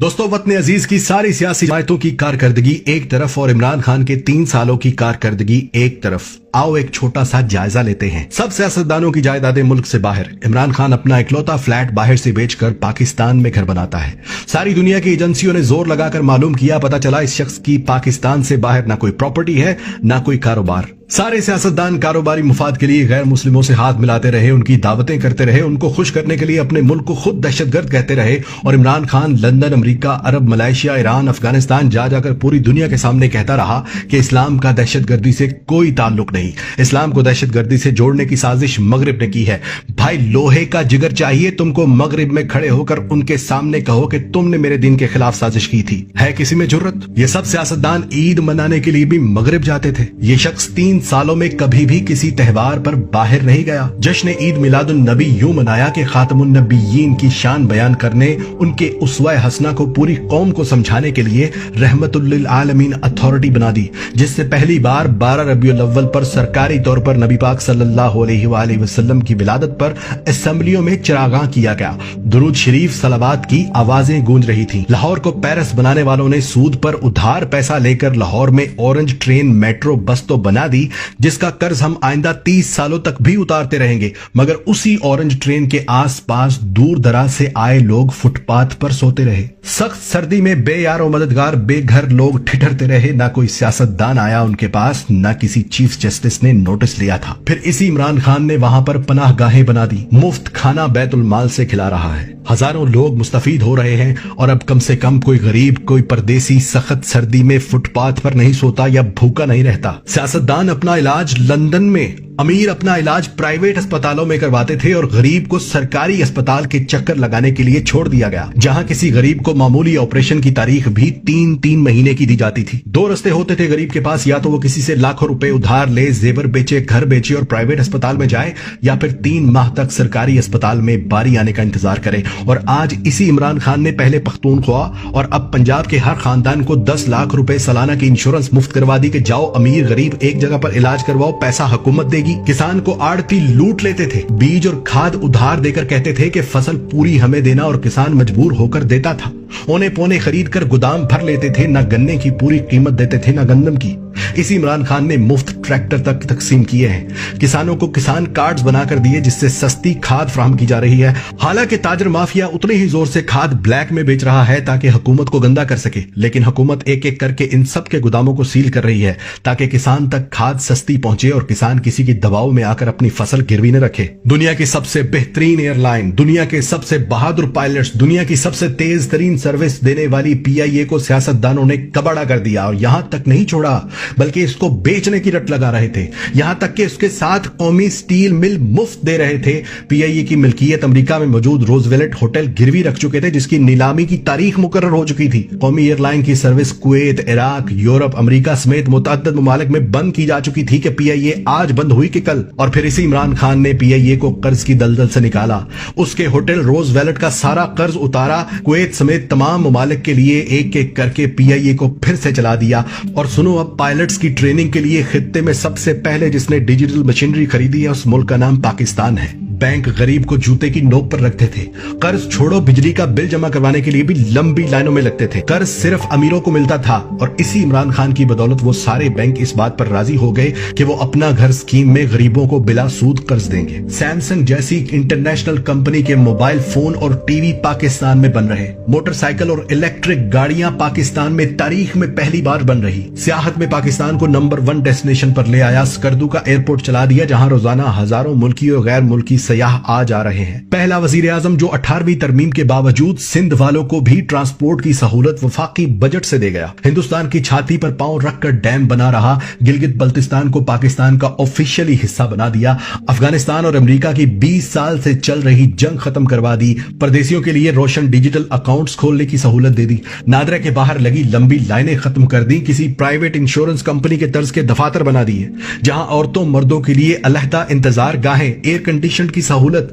دوستو، وطن عزیز کی ساری سیاسی جماعتوں کی کارکردگی ایک طرف اور عمران خان کے 3 سالوں کی کارکردگی ایک طرف، آؤ ایک چھوٹا سا جائزہ لیتے ہیں۔ سب سیاستدانوں کی جائیدادیں ملک سے باہر، عمران خان اپنا اکلوتا فلیٹ باہر سے بیچ کر پاکستان میں گھر بناتا ہے۔ ساری دنیا کی ایجنسیوں نے زور لگا کر معلوم کیا، پتہ چلا اس شخص کی پاکستان سے باہر نہ کوئی پراپرٹی ہے نہ کوئی کاروبار۔ سارے سیاستدان کاروباری مفاد کے لیے غیر مسلموں سے ہاتھ ملاتے رہے، ان کی دعوتیں کرتے رہے، ان کو خوش کرنے کے لیے اپنے ملک کو خود دہشت گرد کہتے رہے، اور عمران خان لندن، امریکہ، عرب، ملائیشیا، ایران، افغانستان جا کر پوری دنیا کے سامنے کہتا رہا کہ اسلام کا دہشت گردی سے کوئی تعلق نہیں، اسلام کو دہشت گردی سے جوڑنے کی سازش مغرب نے کی ہے۔ بھائی، لوہے کا جگر چاہیے تم کو مغرب میں کھڑے ہو کر ان کے سامنے کہو کہ تم نے میرے دین کے خلاف سازش کی تھی۔ ہے کسی میں جرت؟ یہ سب سیاستدان عید منانے کے لیے بھی مغرب جاتے تھے۔ یہ شخص 3 سالوں میں کبھی بھی کسی تہوار پر باہر نہیں گیا۔ جشن عید میلاد النبی یوں منایا کہ خاتم النبیین کی شان بیان کرنے، ان کے اسوہ حسنہ کو پوری قوم کو سمجھانے کے لیے رحمت للعالمین اتھارٹی بنا دی، جس سے پہلی بار 12 ربیع الاول پر سرکاری طور پر نبی پاک صلی اللہ علیہ وآلہ وسلم کی ولادت پر اسمبلیوں میں چراغاں کیا گیا، درود شریف صلوات کی آوازیں گونج رہی تھیں۔ لاہور کو پیرس بنانے والوں نے سود پر ادھار پیسہ لے کر لاہور میں اورنج ٹرین میٹرو بس تو بنا دی، جس کا قرض ہم آئندہ 30 سالوں تک بھی اتارتے رہیں گے، مگر اسی اورنج ٹرین کے آس پاس دور دراز سے آئے لوگ فٹ پاتھ پر سوتے رہے۔ سخت سردی میں بے یار و مددگار بے گھر لوگ ٹھٹھرتے رہے، نہ کوئی سیاستدان آیا ان کے پاس، نہ کسی چیف جسٹس نے نوٹس لیا تھا۔ پھر اسی عمران خان نے وہاں پر پناہ گاہیں بنا دی، مفت کھانا بیت المال سے کھلا رہا ہے، ہزاروں لوگ مستفید ہو رہے ہیں، اور اب کم سے کم کوئی غریب، کوئی پردیسی سخت سردی میں فٹ پاتھ پر نہیں سوتا یا بھوکا نہیں رہتا۔ سیاستدان اپنا علاج لندن میں، امیر اپنا علاج پرائیویٹ اسپتالوں میں کرواتے تھے، اور غریب کو سرکاری اسپتال کے چکر لگانے کے لیے چھوڑ دیا گیا، جہاں کسی غریب کو معمولی آپریشن کی تاریخ بھی 3 مہینے کی دی جاتی تھی۔ 2 رستے ہوتے تھے غریب کے پاس، یا تو وہ کسی سے لاکھوں روپے ادھار لے، زیور بیچے، گھر بیچے اور پرائیویٹ اسپتال میں جائے، یا پھر 3 ماہ تک سرکاری اسپتال میں باری آنے کا انتظار کرے۔ اور آج اسی عمران خان نے پہلے پختونخوا اور اب پنجاب کے ہر خاندان کو 10 لاکھ روپے سالانہ کی انشورنس مفت کروا دی کہ جاؤ امیر غریب ایک جگہ پر علاج کرواؤ، پیسہ حکومت دے گی۔ کسان کو آڑتی لوٹ لیتے تھے، بیج اور کھاد ادھار دے کر کہتے تھے کہ فصل پوری ہمیں دینا، اور کسان مجبور ہو کر دیتا تھا۔ اونے پونے خرید کر گودام بھر لیتے تھے، نہ گنے کی پوری قیمت دیتے تھے نہ گندم کی۔ اسی عمران خان نے مفت ٹریکٹر تک تقسیم کیے ہیں، کسانوں کو کسان کارڈز بنا کر دیے جس سے سستی کھاد فراہم کی جا رہی ہے۔ حالانکہ تاجر مافیا اتنے ہی زور سے کھاد بلیک میں بیچ رہا ہے تاکہ حکومت کو گندا کر سکے، لیکن حکومت ایک ایک کر کے ان سب کے گوداموں کو سیل کر رہی ہے تاکہ کسان تک کھاد سستی پہنچے اور کسان کسی کی دباؤ میں آ کر اپنی فصل گروی نہ رکھے۔ دنیا کی سب سے بہترین ایئر لائن، دنیا کے سب سے بہادر پائلٹس، دنیا کی سب سے تیز ترین سروس دینے والی PIA کو سیاستدانوں نے کباڑا کر دیا، اور یہاں تک نہیں چھوڑا بلکہ اس کو بیچنے کی رٹ لگا رہے تھے، یہاں تک کہ اس کے ساتھ قومی سٹیل مل مفت دے رہے تھے۔ PIA کی ملکیت امریکہ میں موجود روزویلٹ ہوٹل گروی رکھ چکے تھے، جس کی نیلامی کی تاریخ مقرر ہو چکی تھی۔ قومی ایئر لائن کی سروس کویت، عراق، یورپ، امریکہ سمیت متعدد ممالک میں بند کی جا چکی تھی کہ PIA آج بند ہوئی کہ کل۔ اور پھر اسی عمران خان نے PIA کو قرض کی دلدل سے نکالا، اس کے ہوٹل روزویلٹ کا سارا قرض اتارا، کویت سمیت تمام ممالک کے لیے ایک ایک کر کے PIA کو پھر سے چلا دیا۔ اور سنو، اب پائلٹس کی ٹریننگ کے لیے خطے میں سب سے پہلے جس نے ڈیجیٹل مشینری خریدی ہے اس ملک کا نام پاکستان ہے۔ بینک غریب کو جوتے کی نوک پر رکھتے تھے، قرض چھوڑو بجلی کا بل جمع کروانے کے لیے بھی لمبی لائنوں میں لگتے تھے، قرض صرف امیروں کو ملتا تھا، اور اسی عمران خان کی بدولت وہ سارے بینک اس بات پر راضی ہو گئے کہ وہ اپنا گھر اسکیم میں غریبوں کو بلا سود قرض دیں گے۔ سیمسنگ جیسی انٹرنیشنل کمپنی کے موبائل فون اور ٹی وی پاکستان میں بن رہے، موٹر سائیکل اور الیکٹرک گاڑیاں پاکستان میں تاریخ میں پہلی بار بن رہی، سیاحت میں پاکستان کو نمبر 1 ڈیسٹینیشن پر لے آیا، سکردو کا ایئرپورٹ چلا دیا جہاں روزانہ ہزاروں ملکی اور غیر ملکی سیاح آ جا رہے ہیں۔ پہلا وزیر اعظم جو 18ویں ترمیم کے باوجود سندھ والوں کو بھی ٹرانسپورٹ کی سہولت وفاقی بجٹ سے دے گیا، ہندوستان کی چھاتی پر پاؤں رکھ کر ڈیم بنا رہا، گلگت بلتستان کو پاکستان کا آفیشلی حصہ بنا دیا، افغانستان اور امریکہ کی 20 سال سے چل رہی جنگ ختم کروا دی، پردیسیوں کے لیے روشن ڈیجیٹل اکاؤنٹس کھولنے کی سہولت دے دی، نادرا کے باہر لگی لمبی لائنیں ختم کر دی، کسی پرائیویٹ انشورنس کمپنی کے طرز کے دفاتر بنا دیے، جہاں عورتوں مردوں کے لیے علیحدہ انتظار گاہیں، ایئر کنڈیشن کی سہولت،